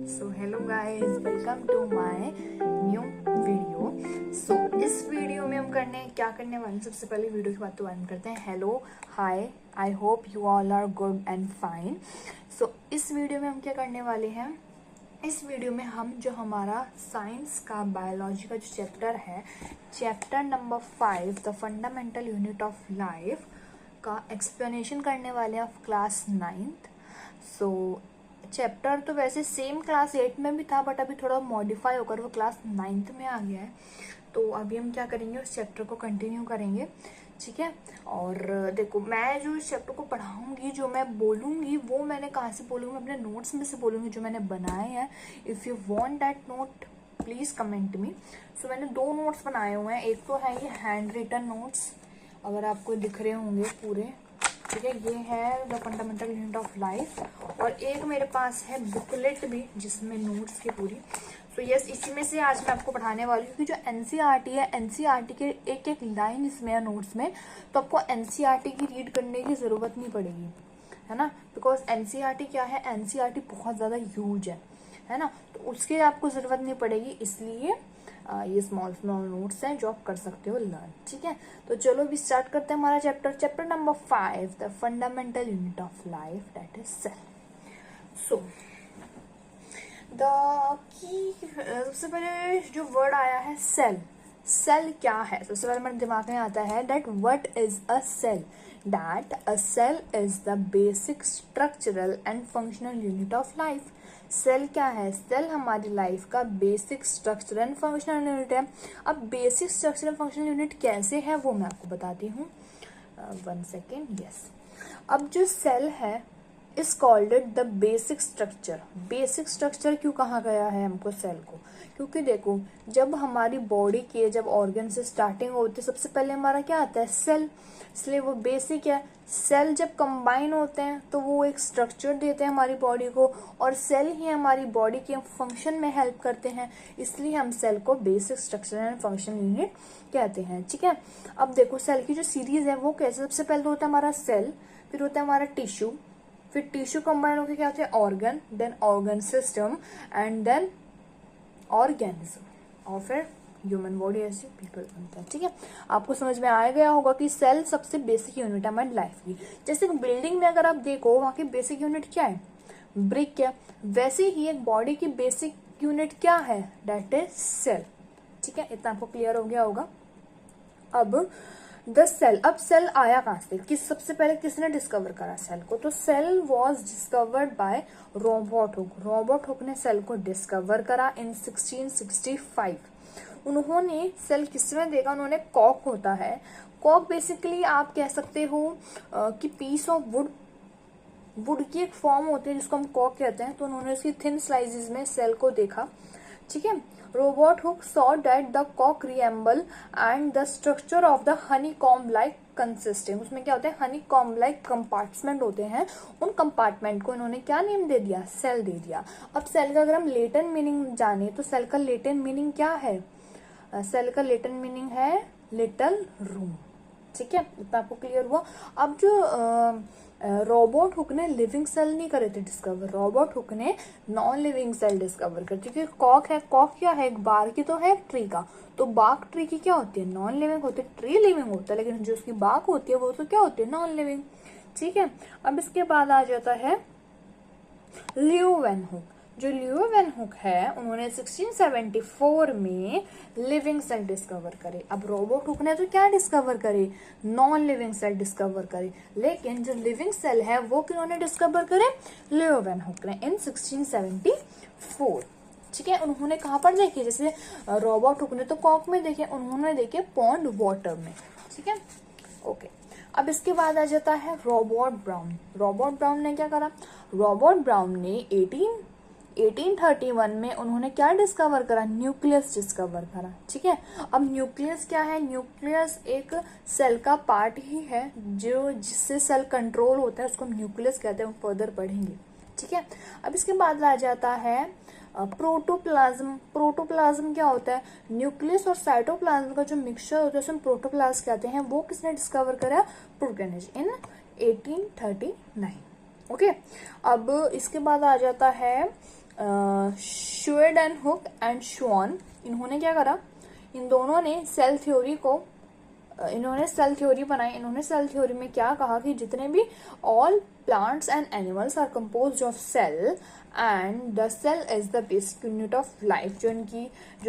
So hello guys, welcome to my new video. So इस video में हम क्या करने वाले हैं। सबसे पहले वीडियो की बात तो आरम्भ करते हैं। Hello, hi, I hope you all are good and fine. So इस वीडियो में हम क्या करने वाले हैं, इस वीडियो में हम जो हमारा साइंस का बायोलॉजी का जो चैप्टर है, chapter number 5 the fundamental unit of life का एक्सप्लेनेशन करने वाले हैं क्लास 9th। सो चैप्टर तो वैसे सेम क्लास 8 में भी था, बट अभी थोड़ा मॉडिफाई होकर वो क्लास 9th में आ गया है। तो अभी हम क्या करेंगे, उस चैप्टर को कंटिन्यू करेंगे, ठीक है। और देखो, मैं जो इस चैप्टर को पढ़ाऊंगी, जो मैं बोलूंगी वो मैंने कहाँ से बोलूंगी, अपने नोट्स में से बोलूंगी जो मैंने बनाए हैं। If you want that note please comment me. So मैंने 2 नोट्स बनाए हुए हैं। एक तो है ये हैंड रिटन नोट्स, अगर आपको दिख रहे होंगे पूरे, ठीक है। ये है the fundamental unit of life, और एक मेरे पास है बुकलेट भी जिसमें नोट्स की पूरी। तो यस, इसी में से आज मैं आपको पढ़ाने वाली हूँ। क्योंकि जो एनसीईआरटी है, एनसीईआरटी के एक एक लाइन इसमें है नोट्स में, तो आपको एनसीईआरटी की रीड करने की जरूरत नहीं पड़ेगी, है ना। बिकॉज एनसीईआरटी क्या है, एनसीईआरटी बहुत ज्यादा ह्यूज है ना, तो उसकी आपको जरूरत नहीं पड़ेगी। इसलिए ये स्मॉल स्मॉल नोट्स हैं जो आप कर सकते हो लर्न, ठीक है। तो चलो अभी स्टार्ट करते हैं हमारा chapter number 5 the fundamental unit of life, that is cell. So the की सबसे पहले जो वर्ड आया है सेल। सेल क्या है, सबसे पहले मेरे दिमाग में आता है that what is a cell. That a cell is the basic structural and functional unit of life. Cell क्या है, सेल हमारी लाइफ का basic structure and functional unit है। अब basic structure and functional unit कैसे है वो मैं आपको बताती हूँ। 1 सेकेंड, यस। अब जो सेल है is called it the basic structure. Basic structure क्यों कहा गया है हमको सेल को, क्योंकि देखो, जब हमारी बॉडी के जब ऑर्गन से स्टार्टिंग होती है, सबसे पहले हमारा क्या आता है, सेल, इसलिए वो बेसिक है। सेल जब कंबाइन होते हैं तो वो एक स्ट्रक्चर देते हैं हमारी बॉडी को, और सेल ही हमारी बॉडी के फंक्शन में हेल्प करते हैं, इसलिए हम सेल को basic structure and function unit कहते हैं, ठीक है। अब देखो, सेल की जो सीरीज है वो कैसे, सबसे पहले तो होता है हमारा सेल, फिर होता है हमारा टिश्यू, फिर टिश्यू कंबाइन होकर क्या होता है organ, then organ system, and then organism, और फिर ह्यूमन बॉडी, ऐसे पीपल बनता है, ठीक है। आपको समझ में आ गया होगा कि सेल सबसे बेसिक यूनिट है हमारी लाइफ की। जैसे बिल्डिंग में अगर आप देखो, वहां की बेसिक यूनिट क्या है, ब्रिक है। वैसे ही एक बॉडी की बेसिक यूनिट क्या है, दैट इज सेल, ठीक है। इतना आपको क्लियर हो गया होगा। अब द सेल, अब सेल आया कहां से, सबसे पहले किसने डिस्कवर करा सेल को, तो cell was discovered by Robert Hooke. Robert Hooke ने सेल को डिस्कवर करा इन 1665। उन्होंने सेल किसमें देखा, उन्होंने कॉक होता है, कॉक बेसिकली आप कह सकते हो कि पीस ऑफ वुड की एक फॉर्म होती है जिसको हम कॉक कहते हैं। तो उन्होंने इसकी थिन स्लाइसेस में सेल को देखा, ठीक है। Robert Hooke saw that the कॉक resemble and the structure of the honeycomb like consistent. उसमें क्या होता है, हनी कॉम्ब लाइक कंपार्टमेंट होते हैं, उन कंपार्टमेंट को इन्होंने क्या नेम दे दिया, सेल दे दिया। अब सेल का अगर हम लेटिन मीनिंग जाने तो सेल का लेटिन मीनिंग क्या है, सेल का लेटिन मीनिंग है लिटिल रूम, ठीक है। इतना आपको क्लियर हुआ। अब जो रॉबर्ट हुक ने लिविंग सेल नहीं करे थे डिस्कवर, रॉबर्ट हुक ने नॉन लिविंग सेल डिस्कवर कर, क्योंकि कॉक है, कॉक क्या है, एक बार की तो है ट्री का, तो बाग ट्री की क्या होती है, नॉन लिविंग होती है। ट्री लिविंग होता है, लेकिन जो उसकी बाग होती है वो तो क्या होती है, नॉन लिविंग, ठीक है। अब इसके बाद आ जाता है लियो वैन हुक। जो लियो वैन हुक है, उन्होंने 1674 में लिविंग सेल डिस्कवर करे। अब रॉबर्ट हुक ने तो क्या डिस्कवर करे, नॉन लिविंग सेल डिस्कवर करे, लेकिन जो लिविंग सेल है वो किन्होंने डिस्कवर करे, लियो वैन हुक ने इन 1674, ठीक है। उन्होंने कहाँ पर देखे, जैसे रॉबर्ट हुक ने तो कॉक में देखे, उन्होंने देखे पॉन्ड वाटर में, ठीक है, ओके। अब इसके बाद आ जाता है रॉबर्ट ब्राउन। रॉबर्ट ब्राउन ने क्या करा, रॉबर्ट ब्राउन ने 1831 में उन्होंने क्या डिस्कवर करा, न्यूक्लियस डिस्कवर करा, ठीक है। अब न्यूक्लियस क्या है, न्यूक्लियस एक सेल का पार्ट ही है जो जिससे सेल कंट्रोल होता है, उसको हम न्यूक्लियस कहते हैं, हम फर्दर पढ़ेंगे, ठीक है। अब इसके बाद आ जाता है प्रोटोप्लाज्म। प्रोटोप्लाज्म क्या होता है, न्यूक्लियस और साइटोप्लाज्म का जो मिक्सचर होता है उसे हम प्रोटोप्लाज्म कहते हैं। वो किसने डिस्कवर करा, पुर्केनेज इन 1839, ओके। अब इसके बाद आ जाता है श्वेडेनहुक एंड श्वान, इन्होंने क्या करा, इन दोनों ने सेल थ्योरी को, इन्होंने सेल थ्योरी बनाई। इन्होंने सेल थ्योरी में क्या कहा कि जितने भी all plants and animals are composed of cell and the cell is the basic unit of life. जो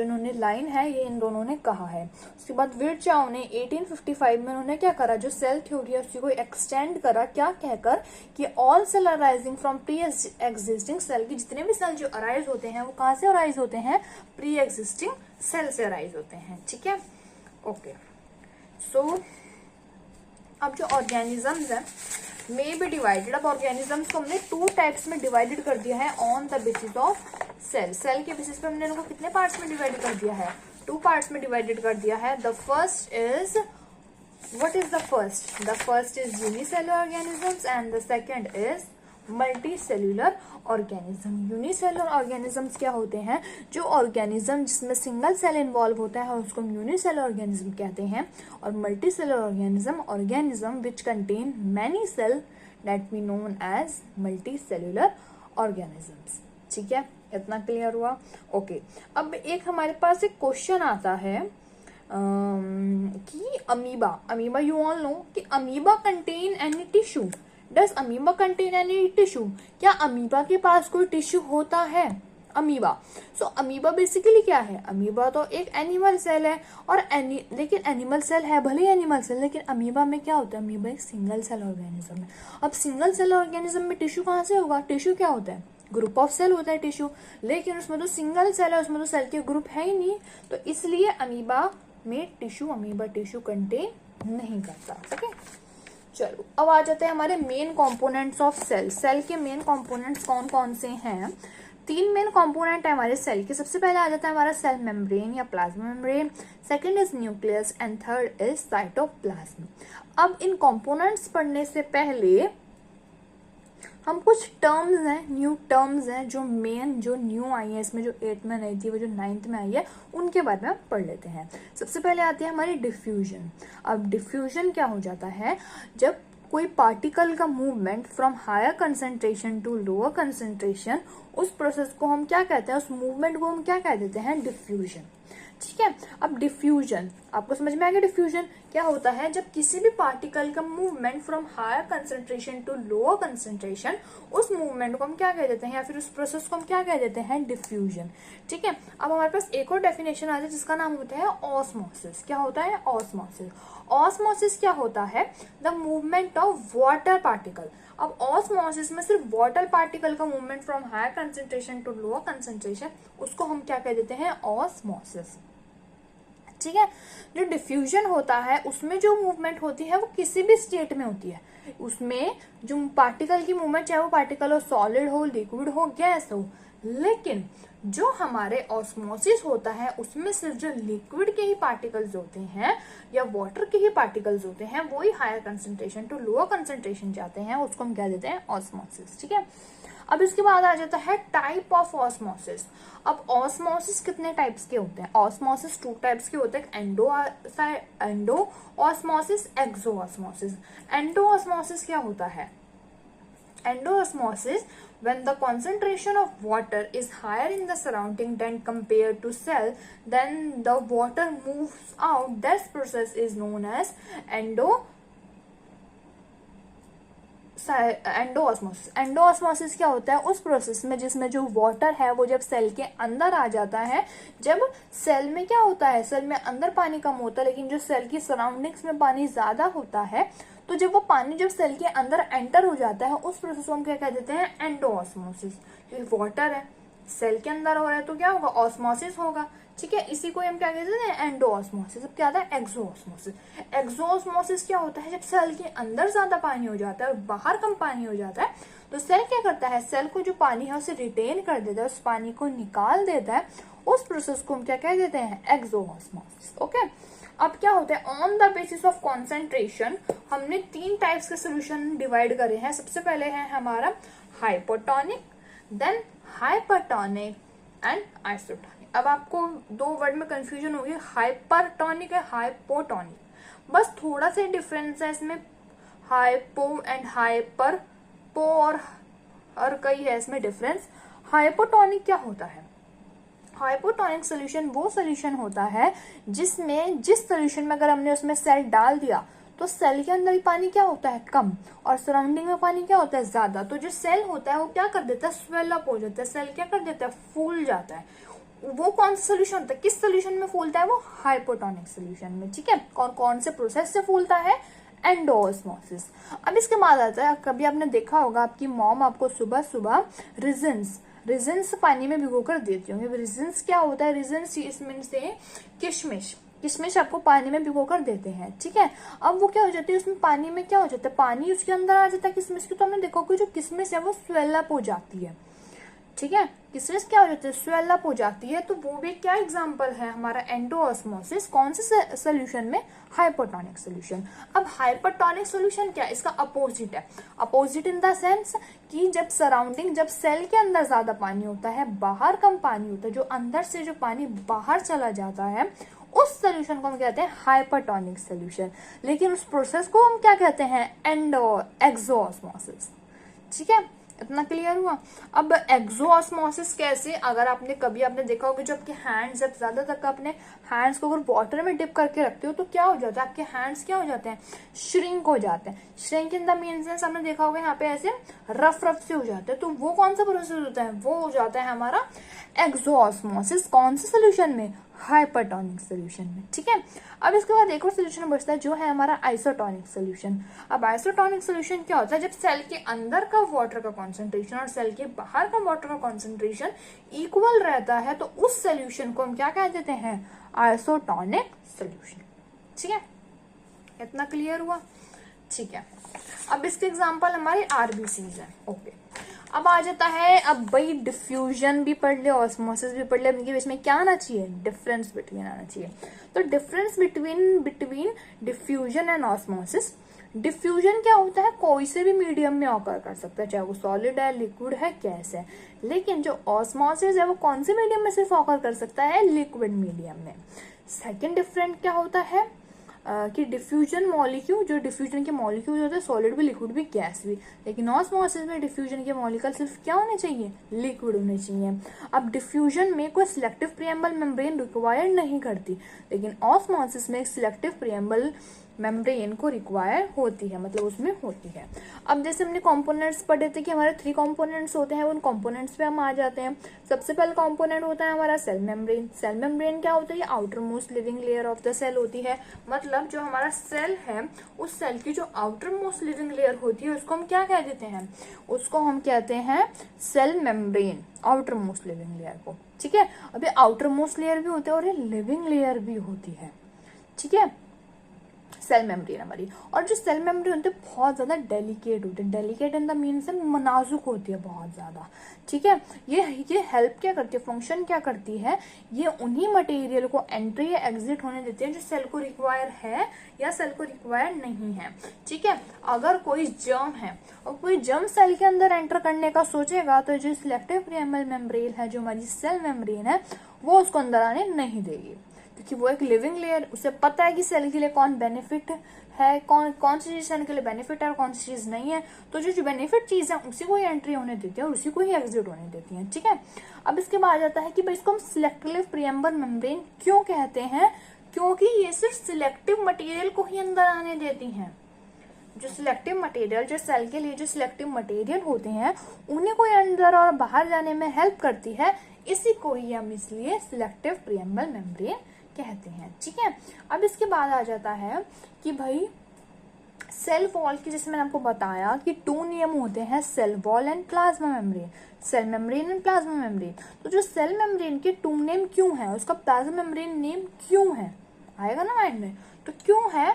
इन्होंने लाइन है ये इन दोनों ने कहा है। उसके बाद विर्चाओ ने 1855 में उन्होंने क्या करा, जो सेल थ्योरी है उसी को एक्सटेंड करा, क्या कहकर कि all cell arising from pre existing cell, की जितने भी सेल जो अराइज होते हैं वो कहाँ से अराइज होते हैं, प्री एग्जिस्टिंग सेल से अराइज होते हैं। ठीक है, ओके। सो अब जो ऑर्गेनिजम्स है मे बी डिवाइडेड, अब ऑर्गेनिजम्स को हमने 2 टाइप्स में डिवाइडेड कर दिया है on the basis of cell. Cell के बेसिस पे हमने इनको कितने पार्ट्स में डिवाइड कर दिया है, 2 पार्ट्स में डिवाइडेड कर दिया है। The first is, what is the first, the first is unicellular organisms and the second is multi cellular organism. Unicellular organisms क्या होते हैं, जो ऑर्गेनिज्म जिसमें सिंगल सेल इन्वॉल्व होता है उसको हम यूनिसेलुलर ऑर्गेनिज्म कहते हैं। और multi cellular organism which contain many cell that we known as multi cellular organisms. ठीक है, इतना क्लियर हुआ। ओके, अब एक हमारे पास एक क्वेश्चन आता है कि अमीबा यू ऑल नो कि amoeba contain any tissue. Does amoeba contain any tissue, क्या अमीबा के पास कोई टिश्यू होता है, अमीबा। सो अमीबा बेसिकली क्या है, अमीबा तो एक एनिमल सेल है और लेकिन एनिमल सेल है, भले ही एनिमल सेल, लेकिन अमीबा में क्या होता है, अमीबा एक सिंगल सेल ऑर्गेनिज्म है। अब सिंगल सेल ऑर्गेनिज्म में टिश्यू कहाँ से होगा, टिश्यू क्या होता है, ग्रुप ऑफ सेल होता है टिश्यू, लेकिन उसमें तो सिंगल सेल है, उसमें तो सेल के ग्रुप है ही नहीं, तो इसलिए अमीबा में टिश्यू, अमीबा टिश्यू कंटेन नहीं करता। ओके, चलो अब आ जाते हैं हमारे main components of cell. Cell के मेन कंपोनेंट्स कौन कौन से हैं, 3 मेन कंपोनेंट है हमारे सेल के। सबसे पहले आ जाता है हमारा सेल मेम्ब्रेन या plasma membrane, second is nucleus and third is cytoplasm. अब इन कंपोनेंट्स पढ़ने से पहले हम कुछ टर्म्स हैं, न्यू टर्म्स हैं जो न्यू आई है इसमें, जो 8th में नहीं थी वो जो 9th में आई है, उनके बारे में हम पढ़ लेते हैं। सबसे पहले आती है हमारी डिफ्यूजन। अब डिफ्यूजन क्या हो जाता है, जब कोई पार्टिकल का movement from higher concentration to lower concentration, उस प्रोसेस को हम क्या कहते हैं, उस मूवमेंट को हम क्या कह देते हैं, डिफ्यूजन। ठीक है, अब डिफ्यूजन आपको समझ में आ गया। डिफ्यूजन क्या होता है, जब किसी भी पार्टिकल का movement from higher concentration to lower concentration, उस मूवमेंट को हम क्या कह देते हैं, या फिर उस प्रोसेस को हम क्या कह देते हैं, डिफ्यूजन। ठीक है, अब हमारे पास एक और डेफिनेशन आ जाए जिसका नाम होता है ऑस्मोसिस। क्या होता है, ऑस्मोसिस। ऑस्मोसिस क्या होता है, the movement of water particle. अब ऑस्मोसिस में सिर्फ वाटर पार्टिकल का movement from higher concentration to lower concentration, उसको हम क्या कह देते हैं, ऑस्मोसिस। ठीक है, जो डिफ्यूजन होता है उसमें जो मूवमेंट होती है वो किसी भी स्टेट में होती है, उसमें जो पार्टिकल की मूवमेंट, चाहे वो पार्टिकल हो, सॉलिड हो, लिक्विड हो, गैस हो, लेकिन जो हमारे ऑस्मोसिस होता है उसमें सिर्फ जो लिक्विड के ही पार्टिकल्स होते हैं या वाटर के ही पार्टिकल्स होते हैं वो ही higher concentration to lower concentration जाते हैं, उसको हम कह देते हैं ऑस्मोसिस। ठीक है, अब इसके बाद आ जाता है टाइप ऑफ ऑस्मोसिस। अब ऑस्मोसिस कितने टाइप्स के होते हैं, ऑस्मोसिस 2 टाइप्स के होते हैं, एंडो ऑस्मोसिस, एक्सो ऑस्मोसिस। एंडो ऑस्मोसिस क्या होता है, endosmosis when the concentration of water is higher in the surrounding than compared to cell, then the water moves out. This process is known as endosmosis. Endosmosis क्या होता है, उस process में जिसमें जो वाटर है वो जब सेल के अंदर आ जाता है, जब सेल में क्या होता है, सेल में अंदर पानी कम होता है लेकिन जो सेल की सराउंडिंग्स में पानी ज्यादा होता है, तो जब वो पानी जब सेल के अंदर एंटर हो जाता है उस प्रोसेस को हम क्या कह देते हैं, एंडोऑस्मोसिस। क्योंकि वाटर है, सेल के अंदर हो रहा है तो क्या होगा, ऑस्मोसिस होगा। ठीक है, इसी को हम क्या कहते हैं, एंडोऑस्मोसिस। अब क्या आता है, एक्सोऑस्मोसिस। एक्सोऑस्मोसिस क्या होता है, जब सेल के अंदर ज्यादा पानी हो जाता है और बाहर कम पानी हो जाता है तो सेल क्या करता है, सेल को जो पानी है उसे रिटेन कर देता है, उस पानी को निकाल देता है, उस प्रोसेस को हम क्या कह देते हैं, एक्सोऑस्मोसिस। ओके, अब क्या होता है, on the basis of concentration हमने 3 टाइप्स के सोल्यूशन डिवाइड करे हैं। सबसे पहले है हमारा hypotonic, then hypertonic and isotonic. अब आपको 2 वर्ड में कंफ्यूजन होगी, हाइपरटोनिक है हाइपोटोनिक, बस थोड़ा सा डिफरेंस है इसमें, हाइपो एंड हाइपर, पो और कई है इसमें डिफरेंस। हाइपोटोनिक क्या होता है? हाइपोटोनिक सोल्यूशन वो सोल्यूशन होता है जिसमें जिस सोल्यूशन में अगर हमने उसमें सेल डाल दिया तो सेल के अंदर ही पानी क्या होता है? कम, और सराउंडिंग में पानी क्या होता है? ज्यादा। तो जो सेल होता है वो क्या कर देता है? स्वेल अप हो जाता है। सेल क्या कर देता है? फूल जाता है। वो कौन सा सोल्यूशन होता है? किस सोल्यूशन में फूलता है? वो हाइपोटोनिक सोल्यूशन में। ठीक है, और कौन से प्रोसेस से फूलता है? एंडोऑस्मोसिस। अब इसके बाद आता है, कभी आपने देखा होगा आपकी मॉम आपको सुबह सुबह रिजन्स पानी में भिगोकर देती होंगी। रिजन्स क्या होता है? रिजन्स इसमें से किशमिश आपको पानी में भिगोकर देते हैं। ठीक है, अब वो क्या हो जाती है, उसमें पानी में क्या हो जाता है? पानी उसके अंदर आ जाता है किशमिश की। तो हमने देखा कि जो किशमिश है वो स्वेल अप हो जाती है। ठीक है, किशमिश क्या हो जाती है? स्वेल अप हो जाती है। तो वो भी क्या एग्जांपल है हमारा? एंडोऑस्मोसिस। कौन से सोल्यूशन में? Hypotonic solution. अब हाइपोटोनिक सोल्यूशन क्या है? इसका अपोजिट है। अपोजिट इन द सेंस कि जब सराउंडिंग, जब सेल के अंदर ज्यादा पानी होता है, बाहर कम पानी होता है, जो अंदर से जो पानी बाहर चला जाता है, उस सोल्यूशन को हम कहते हैं हाइपोटोनिक सोल्यूशन। लेकिन उस प्रोसेस को हम क्या कहते हैं? एक्सोऑस्मोसिस। ठीक है, इतना क्लियर हुआ। अब एक्सोऑस्मोसिस कैसे? अगर आपने देखा होगा, जो आपके हैंड्स, जब ज्यादा तक अपने हैंड्स को अगर वाटर में डिप करके रखते हो तो क्या हो जाता है? आपके हैंड्स क्या हो जाते हैं? श्रिंक हो जाते हैं। श्रिंक इन द मीन्स हमने देखा होगा यहाँ पे ऐसे रफ से हो जाते हैं। तो वो कौन सा प्रोसेस होता है? वो हो जाता है हमारा एक्सोऑस्मोसिस। कौन से सोल्यूशन में? हाइपोटोनिक सोल्यूशन में। ठीक है, अब इसके बाद एक और सोल्यूशन बचता है जो है हमारा आइसोटोनिक सोल्यूशन। अब आइसोटोनिक सोल्यूशन क्या होता है? जब सेल के अंदर का वाटर का कॉन्सेंट्रेशन और सेल के बाहर का वाटर का कॉन्सेंट्रेशन इक्वल रहता है तो उस सोल्यूशन को हम क्या कह देते हैं? Isotonic solution. ठीक है, इतना क्लियर हुआ? ठीक है, अब इसके एग्जांपल हमारे आरबीसीज है। ओके, अब आ जाता है, अब भाई डिफ्यूजन भी पढ़ ले, ऑस्मोसिस भी पढ़ ले। इनके बीच में क्या आना चाहिए? डिफरेंस बिटवीन आना चाहिए। तो difference between diffusion and osmosis. Diffusion क्या होता है? कोई से भी मीडियम में ऑकर कर सकता है, चाहे वो सॉलिड है, लिक्विड है, गैस है। लेकिन जो ऑस्मोसिस है वो कौन से मीडियम में सिर्फ ऑकर कर सकता है? लिक्विड मीडियम में। सेकेंड डिफरेंट क्या होता है कि डिफ्यूजन मॉलिक्यूल, जो डिफ्यूजन के मॉलिक्यूल होते हैं, सॉलिड भी, लिक्विड भी, गैस भी। लेकिन ऑस्मोसिस में डिफ्यूजन के मॉलिक्यूल सिर्फ क्या होने चाहिए? लिक्विड होने चाहिए। अब डिफ्यूजन में कोई सिलेक्टिव प्रिएम्बल मेम्ब्रेन रिक्वायर नहीं करती, लेकिन ऑस्मोसिस में एक सिलेक्टिव प्रिएम्बल मेम्ब्रेन को रिक्वायर होती है, मतलब उसमें होती है। अब जैसे हमने कंपोनेंट्स पढ़े थे कि हमारे 3 कंपोनेंट्स होते हैं, उन कंपोनेंट्स पे हम आ जाते हैं। सबसे पहला कंपोनेंट होता है हमारा सेल मेम्ब्रेन। सेल मेम्ब्रेन क्या होता है? ये outermost living layer of the cell होती है। मतलब जो हमारा सेल है, उस सेल की जो आउटर मोस्ट लिविंग लेयर होती है उसको हम क्या कह देते हैं? उसको हम कहते हैं cell membrane, outermost living layer को। ठीक है, अब ये आउटर मोस्ट लेयर भी होती है और ये लिविंग लेयर भी होती है। ठीक है, सेल मेम्ब्रेन हमारी। और जो सेल मेम्ब्रेन होते हैं बहुत ज्यादा डेलिकेट होते हैं। डेलिकेट इन द मीन्स नाजुक होती है बहुत ज्यादा। ठीक है, ये हेल्प क्या करती है? फंक्शन क्या करती है? ये उन्हीं मटेरियल को एंट्री या एग्जिट होने देती है जो सेल को रिक्वायर है या सेल को रिक्वायर नहीं है। ठीक है, अगर कोई जर्म है और कोई जर्म सेल के अंदर एंटर करने का सोचेगा तो जो सिलेक्टिव प्रिएम्बल मेम्ब्रेन है, जो हमारी सेल मेम्ब्रेन है, वो उसको अंदर आने नहीं देगी, क्योंकि वो एक लिविंग लेयर, उसे पता है कि सेल के लिए कौन बेनिफिट है, कौन सी चीज सेल के लिए बेनिफिट है और कौन सी चीज नहीं है। तो जो बेनिफिट चीज है उसी को ही एंट्री होने देती है और उसी को ही एग्जिट होने देती है। ठीक है, अब इसके बाद आ जाता है कि भाई इसको हम सिलेक्टिव प्रिएम्बल मेम्ब्रेन क्यों कहते हैं? क्योंकि ये सिर्फ सिलेक्टिव मटेरियल को ही अंदर आने देती हैं। जो सिलेक्टिव मटेरियल, जो सेल के लिए जो सिलेक्टिव मटेरियल होते हैं, उन्हीं को अंदर और बाहर जाने में हेल्प करती है। इसी को ही हम इसलिए सिलेक्टिव प्रिएम्बल मेम्ब्रेन कहते हैं। ठीक है, अब इसके बाद आ जाता है कि भाई सेल वॉल की, जैसे मैंने आपको बताया कि 2 नियम होते हैं, cell wall and plasma membrane, cell membrane and plasma membrane. तो जो सेल मेम्ब्रेन के 2 नेम क्यों है, उसका प्लाज्मा मेम्ब्रेन नेम क्यों है, आएगा ना माइंड में? तो क्यों है?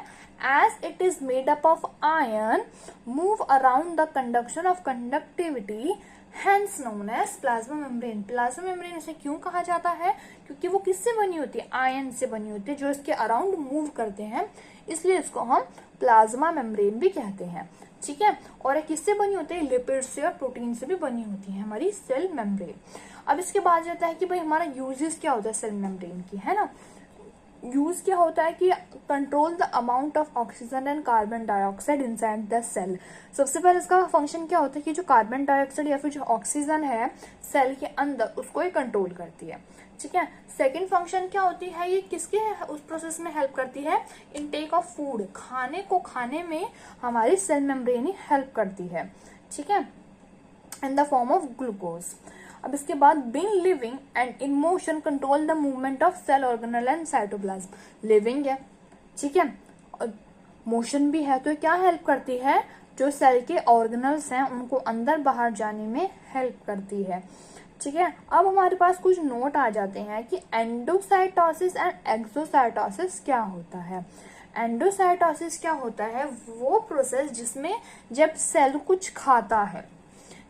As it is made up of iron move around the conduction of conductivity, hence known as plasma membrane. Plasma membrane इसे क्यों कहा जाता है? क्योंकि वो किससे बनी होती है? आयन से बनी होती है, जो इसके अराउंड मूव करते हैं, इसलिए इसको हम प्लाज्मा मेम्ब्रेन भी कहते हैं। ठीक है, और ये किससे बनी होती है? लिपिड से और प्रोटीन से भी बनी होती है हमारी सेल मेम्ब्रेन। अब इसके बाद जाता है कि भाई हमारा यूजेस क्या होता है सेल मेम्ब्रेन की, है ना? यूज क्या होता है कि control the amount of oxygen and carbon dioxide inside the cell. सबसे पहले इसका फंक्शन क्या होता है कि जो कार्बन डाइऑक्साइड या फिर जो ऑक्सीजन है सेल के अंदर उसको ये कंट्रोल करती है, ठीक है। सेकेंड फंक्शन क्या होती है, ये किसके उस प्रोसेस में हेल्प करती है, इनटेक ऑफ फूड, खाने को खाने में हमारी सेल मेम्ब्रेन ही हेल्प करती है, ठीक है, in the form of glucose. अब इसके बाद being living and in motion control the movement of cell organelle and cytoplasm. Living है, ठीक है, और मोशन भी है, तो क्या हेल्प करती है, जो सेल के ऑर्गेनल्स हैं उनको अंदर बाहर जाने में हेल्प करती है, ठीक है। अब हमारे पास कुछ नोट आ जाते हैं कि एंडोसाइटोसिस एंड एक्सोसाइटोसिस क्या होता है। एंडोसाइटोसिस क्या होता है, वो प्रोसेस जिसमें जब सेल कुछ खाता है,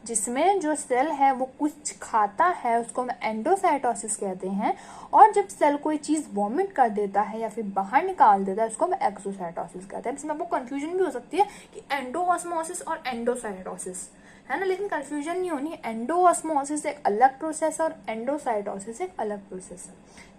जिसमें जो सेल है वो कुछ खाता है, उसको हम एंडोसाइटोसिस कहते हैं। और जब सेल कोई चीज वॉमिट कर देता है या फिर बाहर निकाल देता है, उसको हम एक्सोसाइटोसिस कहते हैं। इसमें आपको कंफ्यूजन भी हो सकती है कि एंडोऑस्मोसिस और एंडोसाइटोसिस है ना, लेकिन कंफ्यूजन नहीं होनी। एंडोऑस्मोसिस एक अलग प्रोसेस है और एंडोसाइटोसिस एक अलग प्रोसेस है,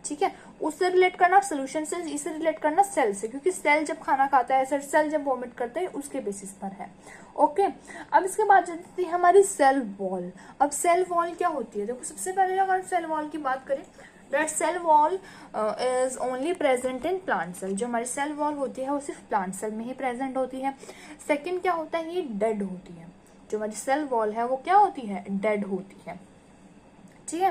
ठीक है। उससे रिलेट करना सोल्यूशन से, इससे रिलेट करना सेल से, क्योंकि सेल जब खाना खाता है, सेल जब वॉमिट करते हैं, उसके बेसिस पर है, ओके। अब इसके बाद जाती है हमारी सेल वॉल। अब सेल वॉल क्या होती है, देखो सबसे पहले अगर सेल वॉल की बात करें, that cell wall is only present in plant cell. जो हमारी सेल वॉल होती है वो सिर्फ प्लांट सेल में ही प्रेजेंट होती है। सेकेंड क्या होता है, ये डेड होती है। जो हमारी सेल वॉल है वो क्या होती है, डेड होती है, ठीक है।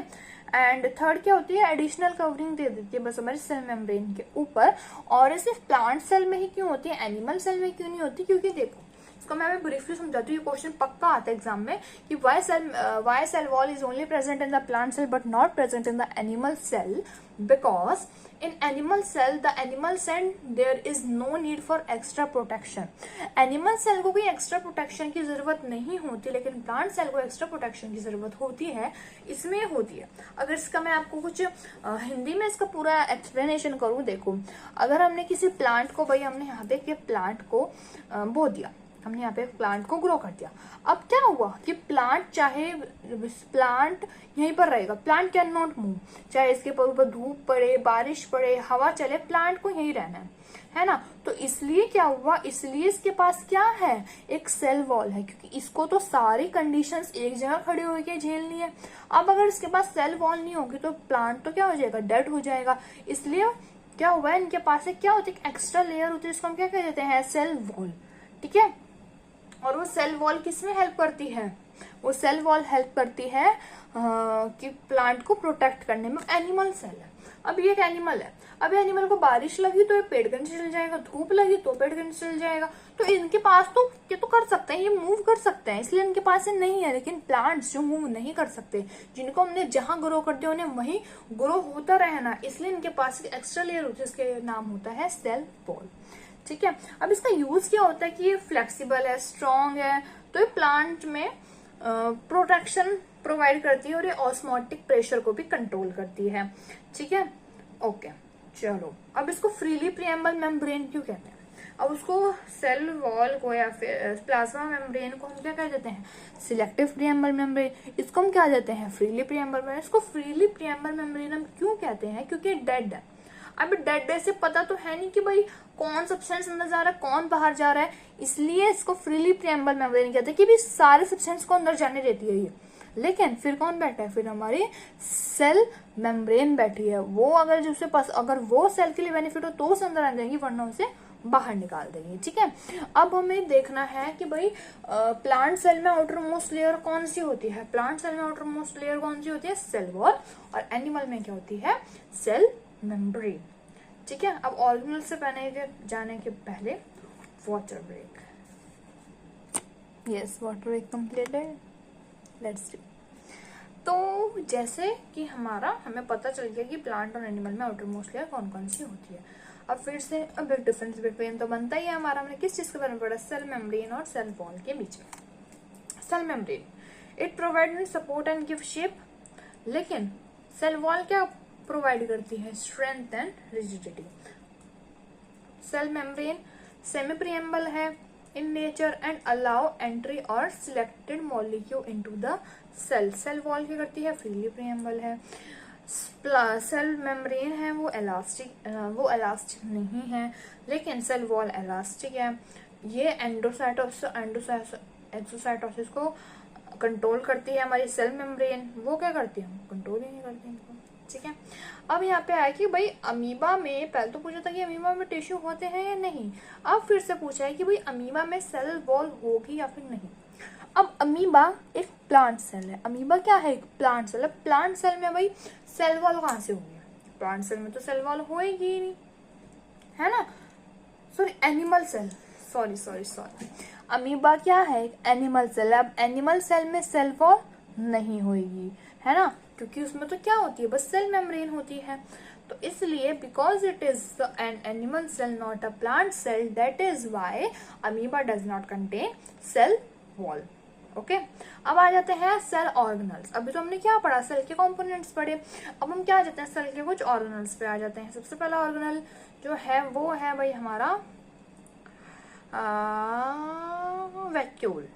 एंड थर्ड क्या होती है, एडिशनल कवरिंग दे देती है बस हमारे सेल मेम्ब्रेन के ऊपर। और ये सिर्फ प्लांट सेल में ही क्यों होती है, एनिमल सेल में क्यों नहीं होती, क्योंकि देखो इसको मैं ब्रीफली समझाती हूँ, ये क्वेश्चन पक्का आता है एग्जाम में कि why cell wall is only present in the plant cell but not present in the animal cell, because in animal cell the animal cell there is no need for extra protection। Animal cell को कोई extra protection की जरूरत नहीं होती, लेकिन plant cell को extra protection की जरूरत होती है, इसमें होती है। अगर इसका मैं आपको कुछ हिंदी में इसका पूरा एक्सप्लेनेशन करूं, देखो अगर हमने किसी प्लांट को, भाई हमने यहाँ पे प्लांट को बो दिया, हमने यहाँ पे प्लांट को ग्रो कर दिया। अब क्या हुआ कि प्लांट यहीं पर रहेगा, प्लांट कैन नॉट मूव, चाहे इसके ऊपर धूप पड़े, बारिश पड़े, हवा चले, प्लांट को यहीं रहना है ना। तो इसलिए क्या हुआ, इसलिए इसके पास क्या है, एक सेल वॉल है, क्योंकि इसको तो सारी कंडीशंस एक जगह खड़ी होकर झेलनी है। अब अगर इसके पास सेल वॉल नहीं होगी तो प्लांट तो क्या हो जाएगा, डेड हो जाएगा। इसलिए क्या हुआ, इनके पास क्या होती है, एक्स्ट्रा लेयर होती है, इसको हम क्या कह देते हैं, सेल वॉल, ठीक है। और वो सेल वॉल किस में हेल्प करती है, वो सेल वॉल हेल्प करती है कि प्लांट को प्रोटेक्ट करने में। एनिमल सेल है, अब ये एक एनिमल है, अब एनिमल को बारिश लगी तो ये पेड़ के नीचे चल जाएगा, धूप लगी तो पेड़ के नीचे चल जाएगा। तो इनके पास तो ये तो कर सकते हैं, ये मूव कर सकते हैं, इसलिए इनके पास ये नहीं है। लेकिन प्लांट्स जो मूव नहीं कर सकते, जिनको हमने जहां ग्रो कर दिया उन्हें वहीं ग्रो होता रहना, इसलिए इनके पास एक्स्ट्रा लेयर होती है, इसके नाम होता है सेल वॉल, ठीक है। अब इसका यूज क्या होता है कि ये फ्लेक्सिबल है, स्ट्रॉन्ग है, तो ये प्लांट में प्रोटेक्शन प्रोवाइड करती है और ये ऑस्मोटिक प्रेशर को भी कंट्रोल करती है, ठीक है, ओके। चलो अब इसको फ्रीली प्रिएम्बल मेम्ब्रेन क्यों कहते हैं, अब उसको सेल वॉल को या फिर प्लाज्मा मेम्ब्रेन को हम क्या कह देते हैं, सिलेक्टिव प्रिएम्बल मेम्ब्रेन, इसको हम क्या देते हैं, फ्रीली प्रिएम्बल मेम्ब्रेन। इसको फ्रीली प्रिएम्बल मेम्ब्रेन हम क्यों कहते हैं, क्योंकि डेड है। अब डेड से पता तो है नहीं कि भाई कौन सब्सटेंस अंदर जा रहा है, कौन बाहर जा रहा है, इसलिए इसको फ्रीली प्रिएम्बल मेम्ब्रेन कहते हैं कि भी सारे सब्सटेंस को अंदर जाने देती है ये। लेकिन फिर कौन बैठा है, फिर हमारी सेल मेम्ब्रेन बैठी है, वो अगर जिसके पास अगर वो सेल के लिए बेनिफिट हो तो उसे अंदर आ जाएगी, वरना उसे बाहर निकाल देगी, ठीक है। अब हमें देखना है कि भाई प्लांट सेल में आउटर मोस्ट लेयर कौन सी होती है, प्लांट सेल में आउटर मोस्ट लेयर कौन सी होती है, सेल वॉल, और एनिमल में क्या होती है, सेल मेम्ब्रेन, ठीक है। अब ऑर्गेनल से जाने के पहले water break, yes water break completed, let's do. तो जैसे कि हमें पता चल गया कि प्लांट और एनिमल में आउटर मोस्ट लेयर कौन कौन सी होती है। अब फिर से अब डिफरेंस बिटवीन तो बनता ही है हमारा, हमने किस चीज के बारे में पढ़ा, सेल मेम्ब्रेन और सेल वॉल के बीच में। Cell membrane it provide support and give shape, लेकिन सेल वॉल क्या प्रोवाइड करती है, strength and rigidity. Cell membrane semi permeable है in nature and allow entry और selected molecule into the cell. Cell wall क्या करती है, फ्रीली प्रिएम्बल है। सेल मेम्ब्रेन है वो इलास्टिक नहीं है, लेकिन सेल वॉल इलास्टिक है। ये एक्सोसाइटोसिस को कंट्रोल करती है हमारी सेल मेम्ब्रेन। वो क्या करती है, कंट्रोल ही नहीं करती इनको, ठीक है। अब यहाँ पे आया कि भाई अमीबा में, पहले तो पूछा था कि अमीबा में टिश्यू होते हैं या नहीं, अब फिर से पूछा है कि भाई अमीबा में सेल वॉल होगी या फिर नहीं। अब अमीबा एक प्लांट सेल है। अमीबा क्या है, एक प्लांट सेल है। प्लांट सेल में भाई सेल वॉल कहाँ से होगी, प्लांट सेल में तो सेल वॉल होएगी ही नहीं, है ना। Sorry animal cell, sorry amoeba क्या है, एक एनिमल सेल है। अब एनिमल सेल में सेल वॉल नहीं होगी, है ना, क्योंकि उसमें तो क्या होती है, बस सेल मेम्ब्रेन होती है। तो इसलिए because it is an animal cell not a plant cell, that is why amoeba does not contain cell wall. Okay अब आ जाते हैं सेल ऑर्गेनल्स। अभी तो हमने क्या पढ़ा, सेल के कंपोनेंट्स पढ़े। अब हम क्या आ जाते हैं, सेल के कुछ ऑर्गेनल्स पे आ जाते हैं। सबसे पहला ऑर्गेनल जो है वो है भाई हमारा वैक्यूल,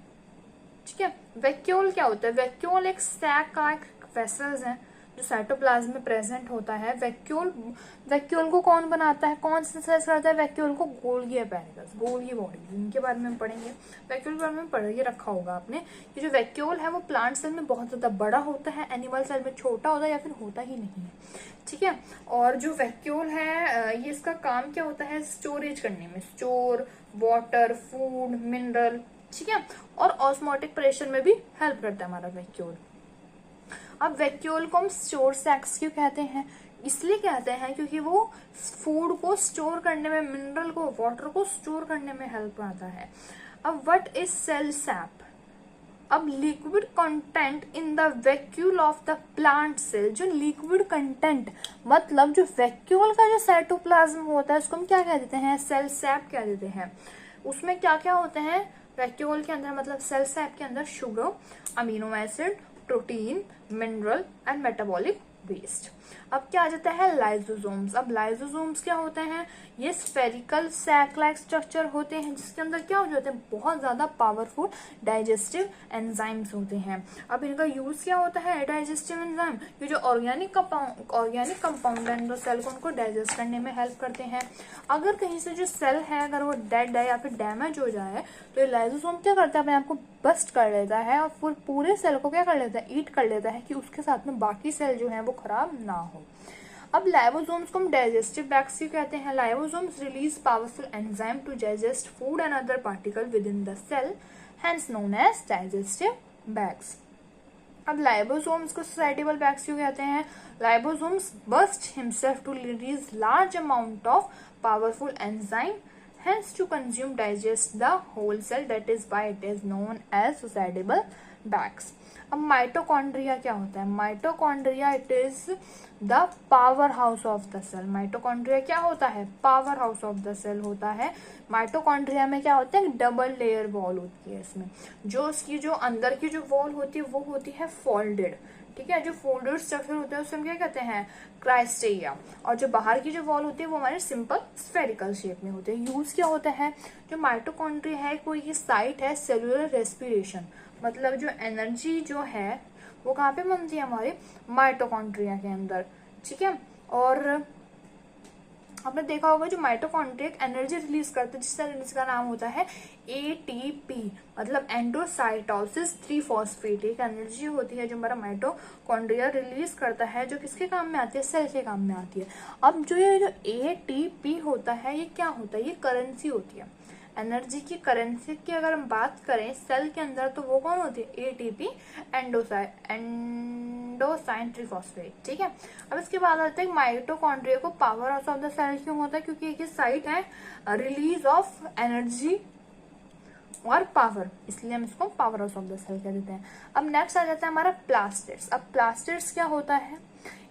ठीक है। वैक्यूल क्या होता है, वैक्यूल एक सैक का एक वेसल्स है जो साइटोप्लाज्म में प्रेजेंट होता है। वैक्यूल को कौन बनाता है, कौन सिंथेसाइज करता है वैक्यूल को, गोल्गी एपेरिकस, गोल्गी बॉडी, इनके बारे में हम पढ़ेंगे। वैक्यूल के बारे में पढ़ के रखा होगा आपने। ये जो वैक्यूल है वो प्लांट सेल में बहुत ज्यादा बड़ा होता है, एनिमल सेल में छोटा होता है या फिर होता ही नहीं है, ठीक है। और जो वैक्यूल है ये इसका काम क्या होता है, स्टोरेज करने में, स्टोर वाटर, फूड, मिनरल, ठीक है। और ऑस्मोटिक प्रेशर में भी हेल्प करता है हमारा वैक्यूल। अब वैक्यूल को हम स्टोर सैक्स क्यों कहते हैं, इसलिए कहते हैं क्योंकि वो फूड को स्टोर करने में, मिनरल को, वाटर को स्टोर करने में हेल्प करता है। अब व्हाट इज सेल सैप, अब liquid content in the vacuole of the plant cell, जो लिक्विड कंटेंट मतलब जो वैक्यूल का जो साइटोप्लाज्म होता है उसको हम क्या कह देते हैं, सेल सैप कह देते हैं। उसमें क्या क्या होते हैं वैक्यूल के अंदर, मतलब सेल सैप के अंदर, sugar, amino acid, protein, mineral and metabolic waste. अब क्या आ जाता है लाइसोसोम्स। अब लाइसोसोम्स क्या होते हैं, ये स्फेरिकल सैक लाइक स्ट्रक्चर होते हैं जिसके अंदर क्या हो जाते हैं, बहुत ज्यादा पावरफुल डाइजेस्टिव एंजाइम्स होते हैं। अब इनका यूज क्या होता है, डाइजेस्टिव एंजाइम, ये जो ऑर्गेनिक कंपाउंड है तो सेल को उनको डाइजेस्ट करने में हेल्प करते हैं। अगर कहीं से जो सेल है अगर वो डेड है या फिर डैमेज हो जाए तो ये लाइसोसोम क्या करता है, अपने आप को बस्ट कर लेता है और फिर पूरे सेल को क्या कर लेता है, ईट कर लेता है कि उसके साथ में बाकी सेल जो है वो खराब ना हो। अब लाइसोसोम्स को हम डाइजेस्टिव बैग्स भी कहते हैं। Lysosomes release powerful enzyme to digest food and other particle within the cell, hence known as digestive bags. अब लाइसोसोम्स को सोसाइटेबल बैग्स क्यों कहते हैं, lysosomes burst himself to release large amount of powerful enzyme, hence to consume digest the whole cell, that is why it is known as societable bags। अब mitochondria क्या होता है, mitochondria it is the power house of the cell. Mitochondria क्या होता है, power house of the cell होता है। Mitochondria में क्या होता है, डबल लेयर वॉल होती है इसमें, जो उसकी जो अंदर की जो वॉल होती है वो होती है फोल्डेड, ठीक है। जो फोल्डेड स्ट्रक्चर होता है उससे हम क्या कहते हैं, क्राइस्टेरिया। और जो बाहर की जो वॉल होती है वो हमारे सिंपल स्फेरिकल शेप में होते हैं। यूज क्या होता है, जो माइटोकॉन्ड्रिया है कोई ये साइट है सेलुलर रेस्पिरेशन, मतलब जो एनर्जी जो है वो कहाँ पे बनती है, हमारे माइटोकॉन्ड्रिया के अंदर, ठीक है। और आपने देखा होगा जो माइटोकॉन्ड्रिया एनर्जी रिलीज करते हैं जिसका नाम होता है ATP, मतलब एंडोसाइटोसिस 3-फॉस्फेट, एक एनर्जी होती है जो हमारा माइटोकॉन्ड्रिया रिलीज करता है, जो किसके काम में आती है, सेल के काम में आती है। अब जो ये जो ATP होता है ये क्या होता है, ये करेंसी होती है, एनर्जी की करेंसी की अगर हम बात करें सेल के अंदर तो वो कौन होती है, ATP, एंडोसाइन ट्रीफॉस्फेट, ठीक है। अब इसके बाद आते हैं माइटोकॉन्ड्रिया को power house of the cell क्यों होता है, क्योंकि एक साइट है रिलीज ऑफ एनर्जी और पावर, इसलिए हम इसको power house of the cell कह देते हैं। अब नेक्स्ट आ जाता है हमारा प्लास्टिड्स। अब प्लास्टिड्स क्या होता है,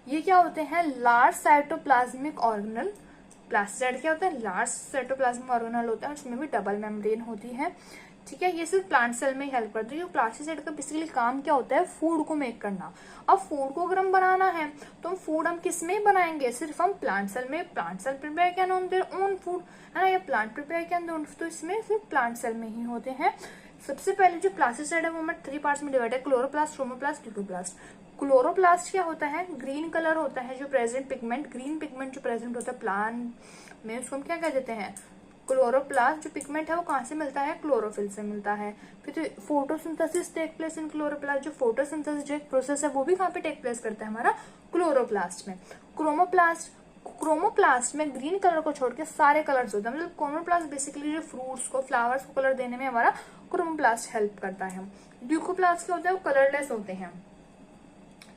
ये क्या होते हैं, लार्ज साइटोप्लाज्मिक ऑर्गेनल। प्लास्टिड क्या होता है, लार्ज साइटोप्लाज्मिक ऑर्गेनल होता है, उसमें भी डबल मेम्ब्रेन होती है, ठीक है। ये सिर्फ प्लांट सेल में ही हेल्प करती है। प्लास्टिसाइड का बेसिकली काम क्या होता है, फूड को मेक करना। अब फूड को अगर हम बनाना है तो फूड हम किस में बनाएंगे, सिर्फ हम प्लांट सेल में। Plant cell prepare can on their own food, है ना, या प्लांट प्रिपेयर कैन ओन, तो इसमें सिर्फ प्लांट सेल में ही होते हैं। सबसे पहले जो प्लास्टिसाइड है वो हमें 3 पार्ट्स में डिवाइड है, क्लोरोप्लास्ट, क्रोमोप्लास्ट, ल्यूकोप्लास्ट। क्लोरोप्लास्ट क्या होता है, ग्रीन कलर होता है जो प्रेजेंट पिगमेंट, ग्रीन पिगमेंट जो प्रेजेंट होता है प्लांट में, उसको हम क्या कह देते हैं, क्लोरोप्लास्ट। जो पिगमेंट है वो कहाँ से मिलता है, क्लोरोफिल से मिलता है। फिर photosynthesis take place in chloroplast, जो फोटोसिंथेसिस जो एक प्रोसेस है वो भी कहाँ पे टेक प्लेस करता है, हमारा क्लोरोप्लास्ट में। क्रोमोप्लास्ट में ग्रीन कलर को छोड़ के सारे कलर्स होते हैं, मतलब क्रोमोप्लास्ट बेसिकली जो फ्रूट्स को, फ्लावर्स को कलर देने में हमारा क्रोमोप्लास्ट हेल्प करता है। ल्यूकोप्लास्ट क्या होता है, वो कलरलेस होते हैं,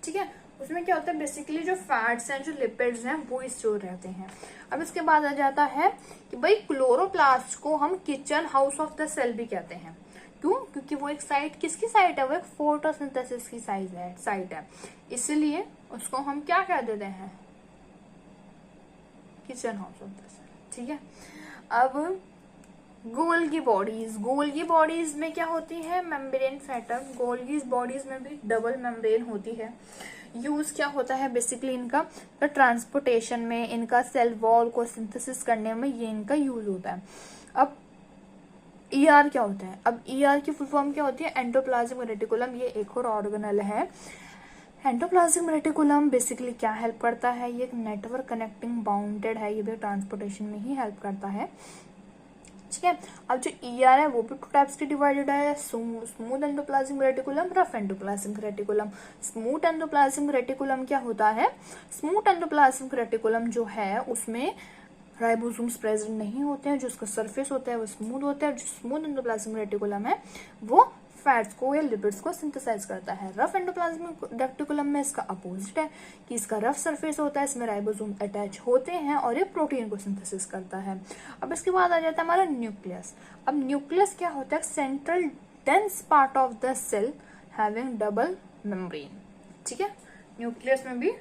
ठीक है। उसमें क्या होता है, बेसिकली जो फैट्स हैं, जो लिपिड्स हैं, वो स्टोर रहते हैं। अब इसके बाद आ जाता है कि भाई क्लोरोप्लास्ट को हम kitchen house of the cell भी कहते हैं। क्यों, क्योंकि वो एक साइट, किसकी साइट है, वो एक फोटोसिंथेसिस की साइट है, इसलिए उसको हम क्या कह देते हैं, kitchen house of the cell, ठीक है। अब गोल्गी बॉडीज में क्या होती है, मेम्ब्रेन फैटम। गोल्गी बॉडीज में भी डबल मेम्ब्रेन होती है। यूज क्या होता है बेसिकली इनका, ट्रांसपोर्टेशन में, इनका सेल वॉल को सिंथेसिस करने में ये इनका यूज होता है। अब ईआर क्या होता है, अब ईआर की फुल फॉर्म क्या होती है, एंडोप्लाज्मिक रेटिकुलम। ये एक और ऑर्गेनल है। एंडोप्लाज्मिक रेटिकुलम बेसिकली क्या हेल्प करता है, ये एक नेटवर्क कनेक्टिंग बाउंडेड है, ये भी ट्रांसपोर्टेशन में ही हेल्प करता है, ठीक है। अब जो ईआर है वो भी टू टाइप्स की डिवाइडेड है, smooth endoplasmic reticulum, rough endoplasmic reticulum. Smooth endoplasmic reticulum क्या होता है, स्मूथ एंडोप्लाज्मिक रेटिकुलम जो है उसमें राइबोसोम्स प्रेजेंट नहीं होते हैं, जो उसका सरफेस होता है वो स्मूथ होता है। जो स्मूथ एंडोप्लाज्मिक रेटिकुलम है वो फैट्स को या लिपिड्स को सिंथेसाइज करता है। रफ एंडोप्लाज्मिक रेटिकुलम में इसका अपोजिट है कि इसका रफ सरफेस होता है, इसमें राइबोसोम अटैच होते हैं और ये प्रोटीन को सिंथेसिस करता है। अब इसके बाद आ जाता है हमारा न्यूक्लियस। अब न्यूक्लियस क्या होता है, central dense part of the cell having double membrane, ठीक है। न्यूक्लियस में भी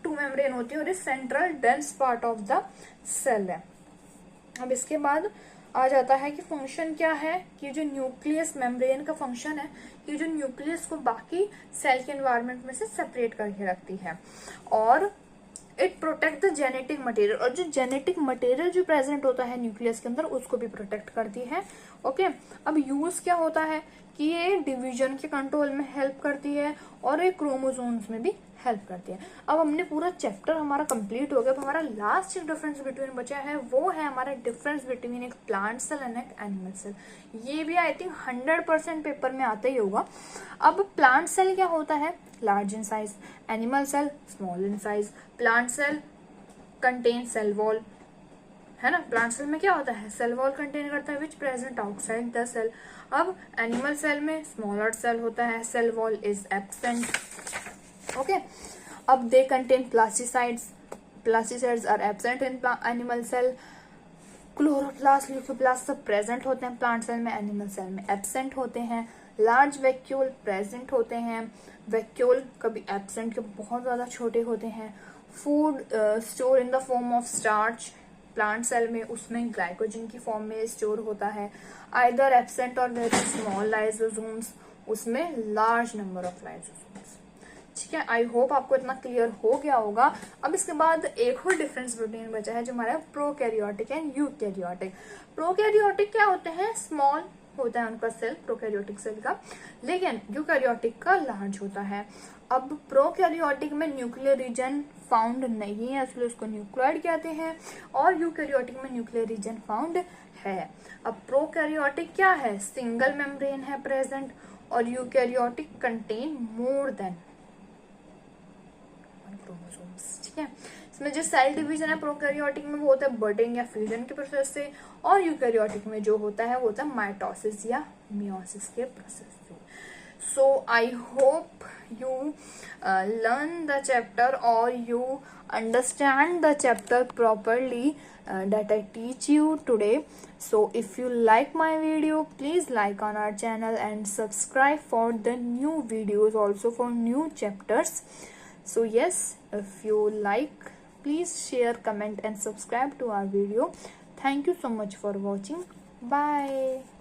टू मेम्ब्रेन होती है और ये central dense part of the cell है। अब इसके बाद आ जाता है कि फंक्शन क्या है, कि जो न्यूक्लियस मेम्ब्रेन का फंक्शन है कि जो न्यूक्लियस को बाकी सेल के एनवायरनमेंट में से सेपरेट करके रखती है और it protect the genetic material, और जो जेनेटिक मटेरियल जो प्रेजेंट होता है न्यूक्लियस के अंदर उसको भी प्रोटेक्ट करती है, ओके। अब यूज क्या होता है कि ये डिवीजन के कंट्रोल में हेल्प करती है और ये क्रोमोसोम्स में भी हेल्प करती है। अब हमने पूरा चैप्टर हमारा कंप्लीट हो गया। अब हमारा लास्ट डिफरेंस बिटवीन बचा है वो है हमारा डिफरेंस बिटवीन एक प्लांट सेल एंड एक एनिमल सेल। ये भी आई थिंक 100% पेपर में आता ही होगा। अब प्लांट सेल क्या होता है, large in size, animal cell small in size. Plant cell contain cell wall, है ना, प्लांट सेल में क्या होता है, सेल वॉल कंटेन करता है which present outside the cell. अब एनिमल सेल में स्मॉलर सेल होता है, cell wall is absent, okay. अब they contain plastids are absent in animal cell. Chloroplast, leucoplast सब प्रेजेंट होते हैं प्लांट सेल में, एनिमल सेल में एब्सेंट होते हैं। लार्ज वैक्यूल प्रेजेंट होते हैं, वैक्यूल कभी एब्सेंट के बहुत ज्यादा छोटे होते हैं। Food store in the form of starch plant cell में, उसमें ग्लाइकोजन की फॉर्म में स्टोर होता है। Either absent or very small lysosomes, उसमें लार्ज नंबर ऑफ लाइसोसोम्स, ठीक है। आई होप आपको इतना क्लियर हो गया होगा। अब इसके बाद एक और डिफरेंस बिटवीन बचा है जो हमारा प्रोकैरियोटिक एंड यूकैरियोटिक। प्रोकैरियोटिक क्या होते हैं, स्मॉल होता है उनका सेल, प्रोकैरियोटिक सेल का, लेकिन यूकैरियोटिक का लार्ज होता है। अब प्रोकैरियोटिक में न्यूक्लियर रीजन फाउंड नहीं है, इसलिए उसको न्यूक्लियोइड कहते हैं, और यूकैरियोटिक में न्यूक्लियर रीजन फाउंड है। अब प्रोकैरियोटिक क्या है, सिंगल मेम्ब्रेन है प्रेजेंट, और eukaryotic contain more than chromosomes, ठीक है। इसमें जो सेल डिवीजन है प्रोकैरियोटिक में वो होता है बर्डिंग या फ्यूजन के प्रोसेस से, और यूकैरियोटिक में जो होता है वो होता है माइटोसिस या मियोसिस के प्रोसेस से। So I hope you learn the chapter or you understand the chapter properly that I teach you today. So if you like my video, please like on our channel and subscribe for the new videos, also for new chapters. So yes, if you like, please share, comment and subscribe to our video. Thank you so much for watching. Bye.